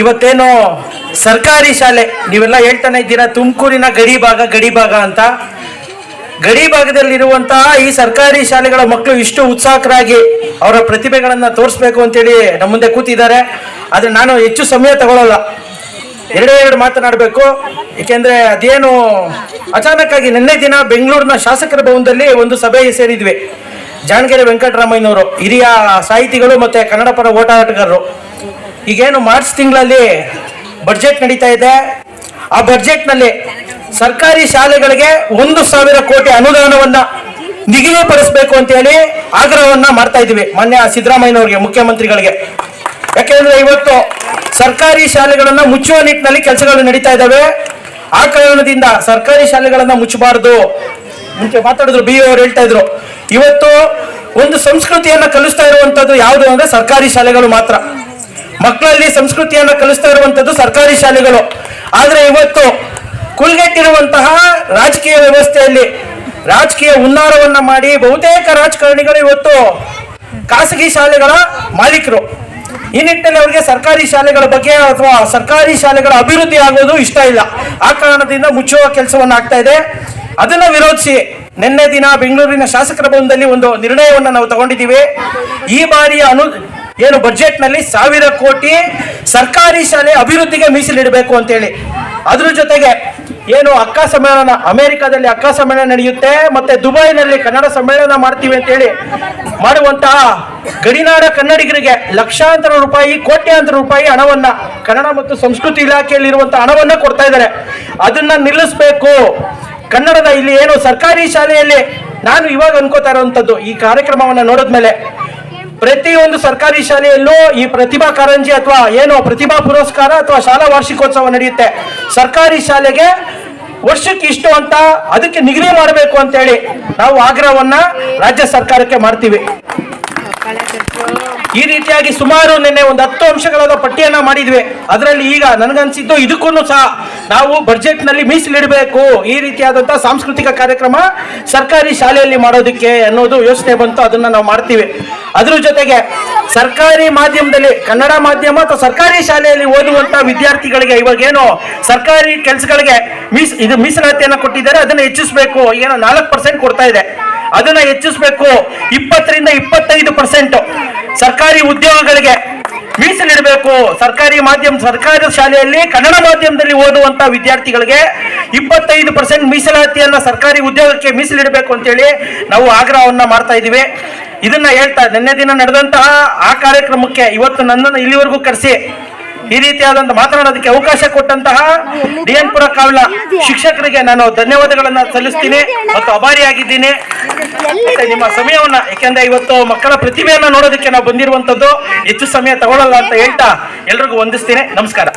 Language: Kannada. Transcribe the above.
ಇವತ್ತೇನು ಸರ್ಕಾರಿ ಶಾಲೆ ನೀವೆಲ್ಲ ಹೇಳ್ತಾನೆ ಇದ್ದೀರಾ, ತುಮಕೂರಿನ ಗಡಿ ಭಾಗ ಅಂತ. ಗಡಿ ಭಾಗದಲ್ಲಿರುವಂತಹ ಈ ಸರ್ಕಾರಿ ಶಾಲೆಗಳ ಮಕ್ಕಳು ಇಷ್ಟು ಉತ್ಸಾಹಕರಾಗಿ ಅವರ ಪ್ರತಿಭೆಗಳನ್ನು ತೋರಿಸ್ಬೇಕು ಅಂತೇಳಿ ನಮ್ಮ ಮುಂದೆ ಕೂತಿದ್ದಾರೆ. ಆದರೆ ನಾನು ಹೆಚ್ಚು ಸಮಯ ತಗೊಳ್ಳಲ್ಲ, ಎರಡು ಮಾತನಾಡಬೇಕು. ಏಕೆಂದರೆ ಅದೇನು ಅಚಾನಕ್ ಆಗಿ ನಿನ್ನೆ ದಿನ ಬೆಂಗಳೂರಿನ ಶಾಸಕರ ಭವನದಲ್ಲಿ ಒಂದು ಸಭೆ ಸೇರಿದ್ವಿ. ಜಾಣಗೆರೆ ವೆಂಕಟರಾಮಯ್ಯನವರು, ಹಿರಿಯ ಸಾಹಿತಿಗಳು ಮತ್ತು ಕನ್ನಡ ಪರ ಹೋರಾಟಗಾರರು. ಈಗೇನು ಮಾರ್ಚ್ ತಿಂಗಳಲ್ಲಿ ಬಡ್ಜೆಟ್ ನಡೀತಾ ಇದೆ. ಆ ಬಡ್ಜೆಟ್ನಲ್ಲಿ ಸರ್ಕಾರಿ ಶಾಲೆಗಳಿಗೆ 1,000 ಕೋಟಿ ಅನುದಾನವನ್ನ ನಿಗದಿಪಡಿಸಬೇಕು ಅಂತ ಹೇಳಿ ಆಗ್ರಹವನ್ನ ಮಾಡ್ತಾ ಇದ್ವಿ ಮಾನ್ಯ ಸಿದ್ದರಾಮಯ್ಯನವರಿಗೆ, ಮುಖ್ಯಮಂತ್ರಿಗಳಿಗೆ. ಯಾಕೆಂದ್ರೆ ಇವತ್ತು ಸರ್ಕಾರಿ ಶಾಲೆಗಳನ್ನ ಮುಚ್ಚುವ ನಿಟ್ಟಿನಲ್ಲಿ ಕೆಲಸಗಳು ನಡೀತಾ ಇದ್ದಾವೆ. ಆ ಕಾರಣದಿಂದ ಸರ್ಕಾರಿ ಶಾಲೆಗಳನ್ನ ಮುಚ್ಚಬಾರದು. ಮುಂಚೆ ಮಾತಾಡಿದ್ರು, ಬಿ ಅವರು ಹೇಳ್ತಾ ಇದ್ರು, ಇವತ್ತು ಒಂದು ಸಂಸ್ಕೃತಿಯನ್ನ ಕಲಿಸ್ತಾ ಇರುವಂತದ್ದು ಯಾವುದು ಅಂದ್ರೆ ಸರ್ಕಾರಿ ಶಾಲೆಗಳು ಮಾತ್ರ. ಮಕ್ಕಳಲ್ಲಿ ಸಂಸ್ಕೃತಿಯನ್ನ ಕಲಿಸ್ತಾ ಇರುವಂತದ್ದು ಸರ್ಕಾರಿ ಶಾಲೆಗಳು. ಆದ್ರೆ ಇವತ್ತು ಕುಲ್ಗೆಟ್ಟಿರುವಂತಹ ರಾಜಕೀಯ ವ್ಯವಸ್ಥೆಯಲ್ಲಿ ರಾಜಕೀಯ ಹುನ್ನಾರವನ್ನ ಮಾಡಿ ಬಹುತೇಕ ರಾಜಕಾರಣಿಗಳು ಇವತ್ತು ಖಾಸಗಿ ಶಾಲೆಗಳ ಮಾಲೀಕರು. ಈ ನಿಟ್ಟಿನಲ್ಲಿ ಅವರಿಗೆ ಸರ್ಕಾರಿ ಶಾಲೆಗಳ ಬಗ್ಗೆ ಅಥವಾ ಸರ್ಕಾರಿ ಶಾಲೆಗಳ ಅಭಿವೃದ್ಧಿ ಆಗೋದು ಇಷ್ಟ ಇಲ್ಲ. ಆ ಕಾರಣದಿಂದ ಮುಚ್ಚುವ ಕೆಲಸವನ್ನ ಆಗ್ತಾ ಇದೆ. ಅದನ್ನ ವಿರೋಧಿಸಿ ನಿನ್ನೆ ದಿನ ಬೆಂಗಳೂರಿನ ಶಾಸಕರ ಭವನದಲ್ಲಿ ಒಂದು ನಿರ್ಣಯವನ್ನ ನಾವು ತಗೊಂಡಿದ್ದೀವಿ. ಈ ಬಾರಿಯ ಏನು ಬಜೆಟ್ ನಲ್ಲಿ 1,000 ಕೋಟಿ ಸರ್ಕಾರಿ ಶಾಲೆ ಅಭಿವೃದ್ಧಿಗೆ ಮೀಸಲಿಡಬೇಕು ಅಂತೇಳಿ. ಅದ್ರ ಜೊತೆಗೆ ಏನು ಅಕ್ಕ ಸಮ್ಮೇಳನ, ಅಮೆರಿಕಾದಲ್ಲಿ ಅಕ್ಕ ಸಮ್ಮೇಳನ ನಡೆಯುತ್ತೆ, ಮತ್ತೆ ದುಬೈನಲ್ಲಿ ಕನ್ನಡ ಸಮ್ಮೇಳನ ಮಾಡ್ತೀವಿ ಅಂತೇಳಿ ಮಾಡುವಂತಹ ಗಡಿನಾಡ ಕನ್ನಡಿಗರಿಗೆ ಲಕ್ಷಾಂತರ ರೂಪಾಯಿ, ಕೋಟ್ಯಾಂತರ ರೂಪಾಯಿ ಹಣವನ್ನ ಕನ್ನಡ ಮತ್ತು ಸಂಸ್ಕೃತಿ ಇಲಾಖೆಯಲ್ಲಿ ಇರುವಂತಹ ಹಣವನ್ನ ಕೊಡ್ತಾ ಇದ್ದಾರೆ. ಅದನ್ನ ನಿಲ್ಲಿಸಬೇಕು. ಕನ್ನಡದ ಇಲ್ಲಿ ಏನು ಸರ್ಕಾರಿ ಶಾಲೆಯಲ್ಲಿ ನಾನು ಇವಾಗ ಅನ್ಕೋತಾ ಇರುವಂತದ್ದು, ಈ ಕಾರ್ಯಕ್ರಮವನ್ನ ನೋಡಿದ್ಮೇಲೆ ಪ್ರತಿಯೊಂದು ಸರ್ಕಾರಿ ಶಾಲೆಯಲ್ಲೂ ಈ ಪ್ರತಿಭಾ ಕಾರಂಜಿ ಅಥವಾ ಏನು ಪ್ರತಿಭಾ ಪುರಸ್ಕಾರ ಅಥವಾ ಶಾಲಾ ವಾರ್ಷಿಕೋತ್ಸವ ನಡೆಯುತ್ತೆ. ಸರ್ಕಾರಿ ಶಾಲೆಗೆ ವರ್ಷಕ್ಕೆ ಇಷ್ಟು ಅಂತ ಅದಕ್ಕೆ ನಿಗದಿ ಮಾಡಬೇಕು ಅಂತ ಹೇಳಿ ನಾವು ಆಗ್ರಹವನ್ನ ರಾಜ್ಯ ಸರ್ಕಾರಕ್ಕೆ ಮಾಡ್ತೀವಿ. ಈ ರೀತಿಯಾಗಿ ಸುಮಾರು ನಿನ್ನೆ ಒಂದು 10 ಅಂಶಗಳಾದ ಪಟ್ಟಿಯನ್ನ ಮಾಡಿದ್ವಿ. ಅದರಲ್ಲಿ ಈಗ ನನಗನ್ಸಿದ್ದು ಇದಕ್ಕೂ ಸಹ ನಾವು ಬಜೆಟ್ ನಲ್ಲಿ ಮೀಸಲಿಡಬೇಕು, ಈ ರೀತಿಯಾದಂತಹ ಸಾಂಸ್ಕೃತಿಕ ಕಾರ್ಯಕ್ರಮ ಸರ್ಕಾರಿ ಶಾಲೆಯಲ್ಲಿ ಮಾಡೋದಕ್ಕೆ ಅನ್ನೋದು ಯೋಚನೆ ಬಂತು. ಅದನ್ನ ನಾವು ಮಾಡ್ತೀವಿ. ಅದ್ರ ಜೊತೆಗೆ ಸರ್ಕಾರಿ ಮಾಧ್ಯಮದಲ್ಲಿ ಕನ್ನಡ ಮಾಧ್ಯಮ ಅಥವಾ ಸರ್ಕಾರಿ ಶಾಲೆಯಲ್ಲಿ ಓದುವಂತಹ ವಿದ್ಯಾರ್ಥಿಗಳಿಗೆ ಇವಾಗೇನು ಸರ್ಕಾರಿ ಕೆಲಸಗಳಿಗೆ ಮೀಸಲಾತಿಯನ್ನ ಕೊಟ್ಟಿದ್ದಾರೆ, ಅದನ್ನ ಹೆಚ್ಚಿಸಬೇಕು. ಏನೋ 4% ಕೊಡ್ತಾ ಇದೆ, ಅದನ್ನ ಹೆಚ್ಚಿಸಬೇಕು. 20ರಿಂದ 25% ಸರ್ಕಾರಿ ಉದ್ಯೋಗಗಳಿಗೆ ಮೀಸಲಿಡಬೇಕು. ಸರ್ಕಾರಿ ಶಾಲೆಯಲ್ಲಿ ಕನ್ನಡ ಮಾಧ್ಯಮದಲ್ಲಿ ಓದುವಂತ ವಿದ್ಯಾರ್ಥಿಗಳಿಗೆ 25% ಮೀಸಲಾತಿಯನ್ನ ಸರ್ಕಾರಿ ಉದ್ಯೋಗಕ್ಕೆ ಮೀಸಲಿಡಬೇಕು ಅಂತೇಳಿ ನಾವು ಆಗ್ರಹವನ್ನ ಮಾಡ್ತಾ ಇದೀವಿ. ಇದನ್ನ ಹೇಳ್ತಾ ನಿನ್ನೆ ದಿನ ನಡೆದಂತಹ ಆ ಕಾರ್ಯಕ್ರಮಕ್ಕೆ ಇವತ್ತು ನನ್ನನ್ನು ಇಲ್ಲಿವರೆಗೂ ಕರೆಸಿ ಈ ರೀತಿಯಾದಂತ ಮಾತನಾಡೋದಕ್ಕೆ ಅವಕಾಶ ಕೊಟ್ಟಂತಹ DN ಪುರ ಕಾವಲ ಶಿಕ್ಷಕರಿಗೆ ನಾನು ಧನ್ಯವಾದಗಳನ್ನ ಸಲ್ಲಿಸ್ತೀನಿ ಮತ್ತು ಅಭಾರಿಯಾಗಿದ್ದೀನಿ. ಮತ್ತೆ ನಿಮ್ಮ ಸಮಯವನ್ನ, ಯಾಕೆಂದ್ರೆ ಇವತ್ತು ಮಕ್ಕಳ ಪ್ರತಿಭೆಯನ್ನ ನೋಡೋದಕ್ಕೆ ನಾವು ಬಂದಿರುವಂತದ್ದು, ಹೆಚ್ಚು ಸಮಯ ತಗೊಳ್ಳಲ್ಲ ಅಂತ ಹೇಳ್ತಾ ಎಲ್ರಿಗೂ ವಂದಿಸ್ತೀನಿ. ನಮಸ್ಕಾರ.